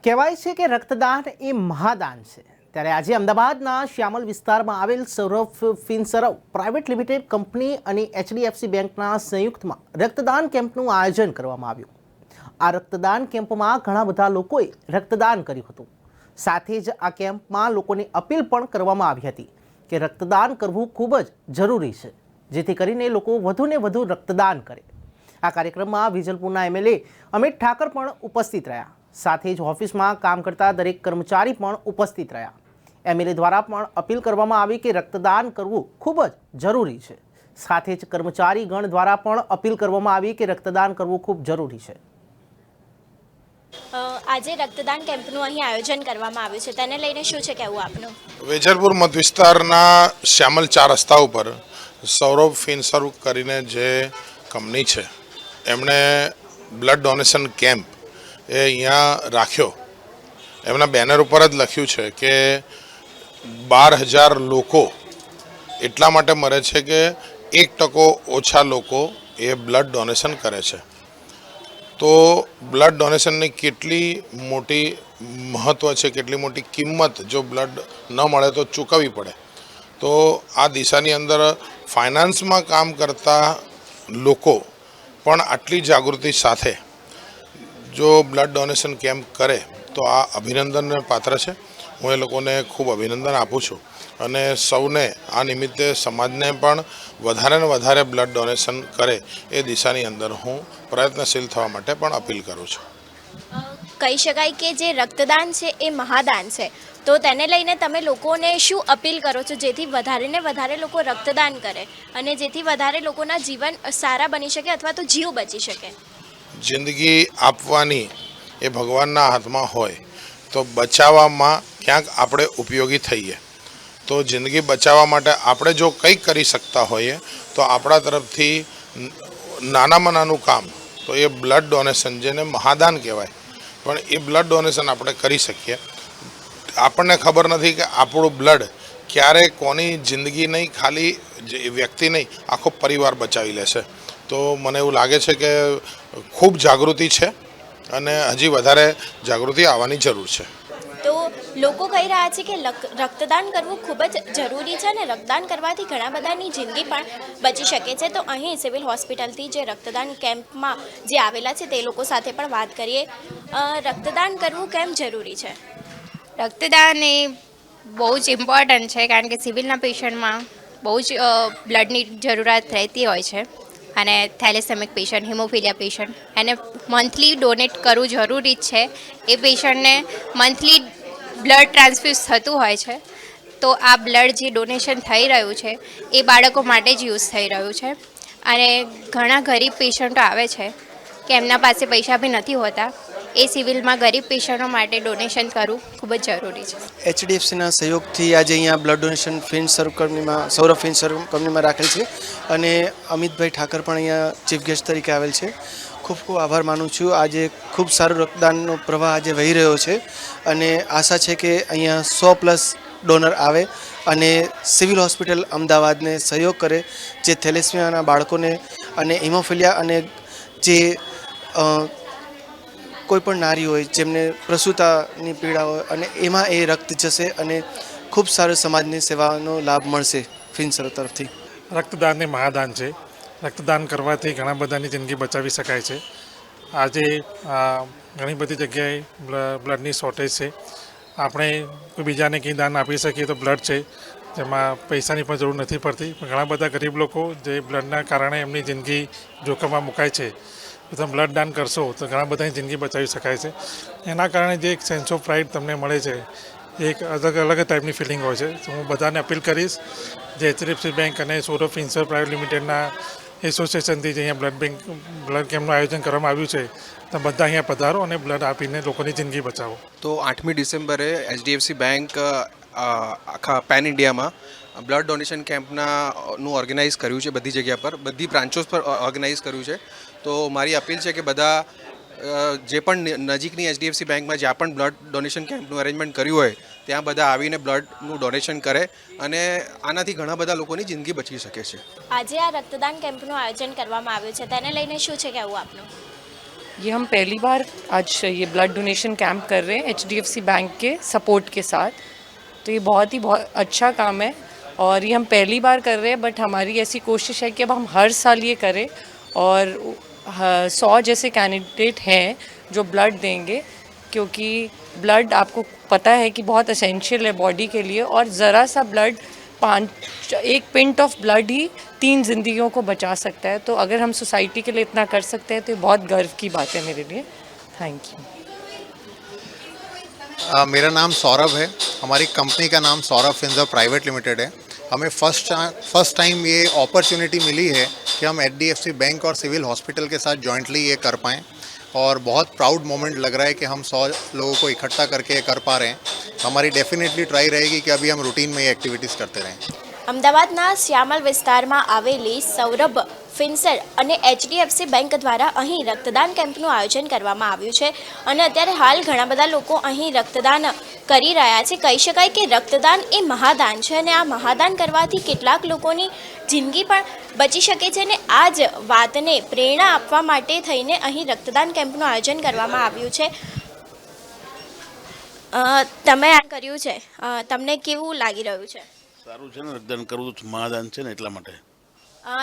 કહેવાય છે કે રક્તદાન એ મહાદાન છે। ત્યારે આજે અમદાવાદના શ્યામલ વિસ્તારમાં આવેલ Saurabh Finserv private limited company અને HDFC બેંકના સંયુક્તમાં રક્તદાન કેમ્પનું આયોજન કરવામાં આવ્યું। આ રક્તદાન કેમ્પમાં ઘણા બધા લોકોએ રક્તદાન કર્યું હતું। સાથે જ આ કેમ્પમાં લોકોને અપીલ પણ કરવામાં આવી હતી કે રક્તદાન કરવું ખૂબ જ જરૂરી છે, જેથી કરીને લોકો વધુને વધુ રક્તદાન કરે। આ કાર્યક્રમમાં વિજલપુરના MLA અમિત ઠાકર પણ ઉપસ્થિત રહ્યા। સાથે જ ઓફિસમાં કામ કરતા દરેક કર્મચારી પણ ઉપસ્થિત રહ્યા। MLA દ્વારા પણ અપીલ કરવામાં આવી કે રક્તદાન કરવું ખૂબ જ જરૂરી છે। સાથે જ કર્મચારીગણ દ્વારા પણ અપીલ કરવામાં આવી કે રક્તદાન કરવું ખૂબ જરૂરી છે। આજે રક્તદાન કેમ્પનું અહીં આયોજન કરવામાં આવ્યું છે, તેને લઈને શું છે કહેવું આપનું? વેજલપુર મત વિસ્તારના શ્યામલ 4 રસ્તા ઉપર સૌરભ ફિનસર્વ કરીને જે કંપની છે એમણે બ્લડ ડોનેશન કેમ્પ એ અહીંયા રાખ્યો। એમના બેનર ઉપર જ લખ્યું છે કે 12,000 લોકો એટલા માટે મરે છે કે 1% ઓછા લોકો એ બ્લડ ડોનેશન કરે છે। તો બ્લડ ડોનેશનની કેટલી મોટી મહત્ત્વ છે, કેટલી મોટી કિંમત જો બ્લડ ન મળે તો ચૂકવવી પડે। તો આ દિશાની અંદર ફાઇનાન્સમાં કામ કરતા લોકો પણ આટલી જાગૃતિ સાથે જો બ્લડ ડોનેશન કેમ્પ કરે તો આ અભિનંદનને પાત્ર છે। હું એ લોકોને ખૂબ અભિનંદન આપું છું અને સૌને આ નિમિત્તે સમાજને પણ વધારે ને વધારે બ્લડ ડોનેશન કરે એ દિશાની અંદર હું પ્રયત્નશીલ થવા માટે પણ અપીલ કરું છું। કહી શકાય કે જે રક્તદાન છે એ મહાદાન છે, તો તેને લઈને તમે લોકોને શું અપીલ કરો છો જેથી વધારે ને વધારે લોકો રક્તદાન કરે અને જેથી વધારે લોકોના જીવન સારા બની શકે અથવા તો જીવ બચી શકે? જિંદગી આપવાની એ ભગવાનના હાથમાં હોય તો બચાવવામાં ક્યાંક આપણે ઉપયોગી થઈએ। તો જિંદગી બચાવવા માટે આપણે જો કંઈક કરી શકતા હોઈએ તો આપણા તરફથી નાનામાં નાનું કામ તો એ બ્લડ ડોનેશન, જેને મહાદાન કહેવાય, પણ એ બ્લડ ડોનેશન આપણે કરી શકીએ। આપણને ખબર નથી કે આપણું બ્લડ ક્યારે કોની જિંદગી નહીં, ખાલી વ્યક્તિ નહીં, આખો પરિવાર બચાવી લેશે। તો મને એવું લાગે છે કે ખૂબ જાગૃતિ છે અને હજી વધારે જાગૃતિ આવવાની જરૂર છે। તો લોકો કહી રહ્યા છે કે રક્તદાન કરવું ખૂબ જ જરૂરી છે અને રક્તદાન કરવાથી ઘણા બધાની જિંદગી પણ બચી શકે છે। તો અહીં સિવિલ હોસ્પિટલથી જે રક્તદાન કેમ્પમાં જે આવેલા છે તે લોકો સાથે પણ વાત કરીએ। રક્તદાન કરવું કેમ જરૂરી છે? રક્તદાન એ બહુ જ ઇમ્પોર્ટન્ટ છે, કારણ કે સિવિલના પેશન્ટમાં બહુ જ બ્લડની જરૂરિયાત રહેતી હોય છે અને થેલેસેમિક પેશન્ટ, હિમોફિલિયા પેશન્ટ, એને મંથલી ડોનેટ કરવું જરૂરી જ છે। એ પેશન્ટને મંથલી બ્લડ ટ્રાન્સફ્યુઝ થતું હોય છે, તો આ બ્લડ જે ડોનેશન થઈ રહ્યું છે એ બાળકો માટે જ યુઝ થઈ રહ્યું છે। અને ઘણા ગરીબ પેશન્ટો આવે છે કે એમના પાસે પૈસા બી નથી હોતા, એ સિવિલમાં ગરીબ પેશન્ટો માટે ડોનેશન કરવું ખૂબ જ જરૂરી છે। HDFCના સહયોગથી આજે અહીંયા બ્લડ ડોનેશન ફિનસર્વ કંપનીમાં, સૌરભ ફિનસર્વ કંપનીમાં રાખેલ છે અને અમિતભાઈ ઠાકર પણ અહીંયા ચીફ ગેસ્ટ તરીકે આવેલ છે। ખૂબ ખૂબ આભાર માનું છું। આજે ખૂબ સારો રક્તદાનનો પ્રવાહ આજે વહી રહ્યો છે અને આશા છે કે અહીંયા 100+ ડોનર આવે અને સિવિલ હોસ્પિટલ અમદાવાદને સહયોગ કરે, જે થેલેસેમિયાના બાળકોને અને હિમોફિલિયા અને જે કોઈ પણ નારી હોય જેમને પ્રસૂતાની પીડા હોય અને એમાં એ રક્ત જશે અને ખૂબ સારો સમાજની સેવાનો લાભ મળશે ફિનસર્વ તરફથી। રક્તદાન એ મહાદાન છે। રક્તદાન કરવાથી ઘણા બધાની જિંદગી બચાવી શકાય છે। આજે ઘણી બધી જગ્યાએ બ્લડની શોર્ટેજ છે। આપણે કોઈ બીજાને કંઈ દાન આપી શકીએ તો બ્લડ છે, જેમાં પૈસાની પણ જરૂર નથી પડતી, પણ ઘણા બધા ગરીબ લોકો જે બ્લડના કારણે એમની જિંદગી જોખમમાં મુકાય છે, તો તમે બ્લડ દાન કરશો તો ઘણા બધાની જિંદગી બચાવી શકાય છે। એના કારણે જે એક સેન્સ ઓફ પ્રાઇડ તમને મળે છે, એક અલગ ટાઈપની ફિલિંગ હોય છે। તો હું બધાને અપીલ કરીશ, જે HDFC બેંક અને સૌરભ ફિનસર્વ પ્રાઇવેટ લિમિટેડના એસોસિએશનથી જે અહીંયા બ્લડ કેમ્પનું આયોજન કરવામાં આવ્યું છે, તો બધા અહીંયા પધારો અને બ્લડ આપીને લોકોની જિંદગી બચાવો। તો 8મી ડિસેમ્બરે HDFC બેંક આખા પેન ઇન્ડિયામાં બ્લડ ડોનેશન કેમ્પનું ઓર્ગેનાઇઝ કર્યું છે। બધી જગ્યા પર, બધી બ્રાન્ચોસ પર ઓર્ગેનાઇઝ કર્યું છે। તો મારી અપીલ છે કે બધા જે પણ નજીકની HDFC બેંકમાં જ્યાં પણ બ્લડ ડોનેશન કેમ્પનું અરેન્જમેન્ટ કર્યું હોય ત્યાં બધા આવીને બ્લડનું ડોનેશન કરે અને આનાથી ઘણા બધા લોકોની જિંદગી બચી શકે છે। આજે આ રક્તદાન કેમ્પનું આયોજન કરવામાં આવ્યું છે, તેને લઈને શું છે કહેવું આપનું? ये हम पहली बार आज ये ब्लड डोनेशन कैंप कर रहे हैं HDFC बैंक के सपोर्ट के साथ। तो ये बहुत अच्छा काम है और ये हम पहली बार कर रहे हैं, बट हमारी ऐसी कोशिश है कि अब हम हर साल ये करें और 100 जैसे कैंडिडेट हैं जो ब्लड देंगे, क्योंकि ब्लड आपको पता है कि बहुत एसेंशियल है बॉडी के लिए, और ज़रा सा ब्लड 1 पिंट ऑफ ब्लड ही 3 जिंदगियों को बचा सकता है। तो अगर हम सोसाइटी के लिए इतना कर सकते हैं तो ये बहुत गर्व की बात है मेरे लिए। Thank you. मेरा नाम सौरभ है। हमारी कंपनी का नाम सौरभ फिंसर्व प्राइवेट लिमिटेड है। हमें फर्स्ट टाइम ये अपॉर्चुनिटी मिली है कि हम HDFC बैंक और सिविल हॉस्पिटल के साथ जॉइंटली ये कर पाएँ, और बहुत प्राउड मोमेंट लग रहा है कि हम 100 लोगों को इकट्ठा करके ये कर पा रहे हैं। हमारी डेफिनेटली ट्राई रहेगी कि अभी हम रूटीन में ये एक्टिविटीज़ करते रहें। અમદાવાદના શ્યામલ વિસ્તારમાં આવેલી સૌરભ ફિન્સર અને HDFC બેંક દ્વારા અહીં રક્તદાન કેમ્પનું આયોજન કરવામાં આવ્યું છે અને અત્યારે હાલ ઘણા બધા લોકો અહીં રક્તદાન કરી રહ્યા છે. કહી શકાય કે રક્તદાન એ મહાદાન છે અને આ મહાદાન કરવાથી કેટલાક લોકોની જિંદગી પણ બચી શકે છે અને આ જ વાતને પ્રેરણા આપવા માટે થઈને અહીં રક્તદાન કેમ્પનું આયોજન કરવામાં આવ્યું છે. તમે આ કર્યું છે, તમને કેવું લાગી રહ્યું છે? સારું છે ને, રક્તદાન કરવું તો મહાદાન છે ને, એટલા માટે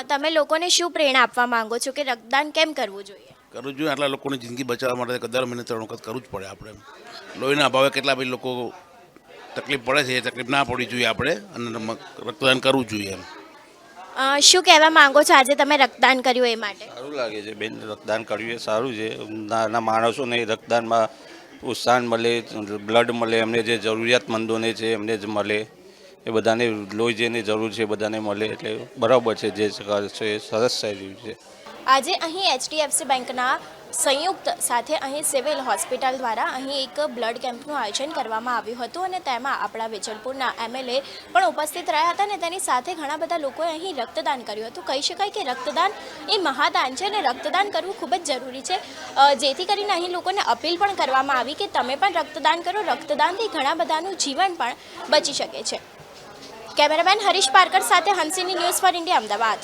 તમે લોકોને શું પ્રેરણા આપવા માંગો છો કે રક્તદાન કેમ કરવું જોઈએ? કરવું જોઈએ. આટલા લોકોની જિંદગી બચાવવા માટે દર મહિને 3 વખત કરવું જ પડે. આપણે લોહીના અભાવે કેટલા બી લોકો તકલીફ પડે છે, એ તકલીફ ના પડવી જોઈએ આપણે, અને રક્તદાન કરવું જોઈએ એમ. શું કહેવા માંગો છો આજે તમે રક્તદાન કર્યું એ માટે? સારું લાગે છે બેન, રક્તદાન કર્યું એ સારું છે. નાના માણસોને રક્તદાનમાં પ્રોત્સાહન મળે, બ્લડ મળે, એમને જે જરૂરિયાતમંદોને છે એમને જ મળે, એ બધાને લોહી જેની જરૂર છે બધાને મળે, એટલે બરાબર છે. જે છે એ સરસ થઈ રહ્યું છે. આજે અહીં HDFC બેંકના સંયુક્ત સાથે અહીં સિવિલ હોસ્પિટલ દ્વારા અહીં એક બ્લડ કેમ્પનું આયોજન કરવામાં આવ્યું હતું અને તેમાં આપણા વેજલપુરના MLA પણ ઉપસ્થિત રહ્યા હતા અને તેની સાથે ઘણા બધા લોકોએ અહીં રક્તદાન કર્યું હતું. કહી શકાય કે રક્તદાન એ મહાદાન છે અને રક્તદાન કરવું ખૂબ જ જરૂરી છે, જેથી કરીને અહીં લોકોને અપીલ પણ કરવામાં આવી કે તમે પણ રક્તદાન કરો. રક્તદાનથી ઘણા બધાનું જીવન પણ બચી શકે છે. કેમેરામેન હરીશ પારકર સાથે હંસિની ન્યૂઝ ફોર ઇન્ડિયા, અમદાવાદ.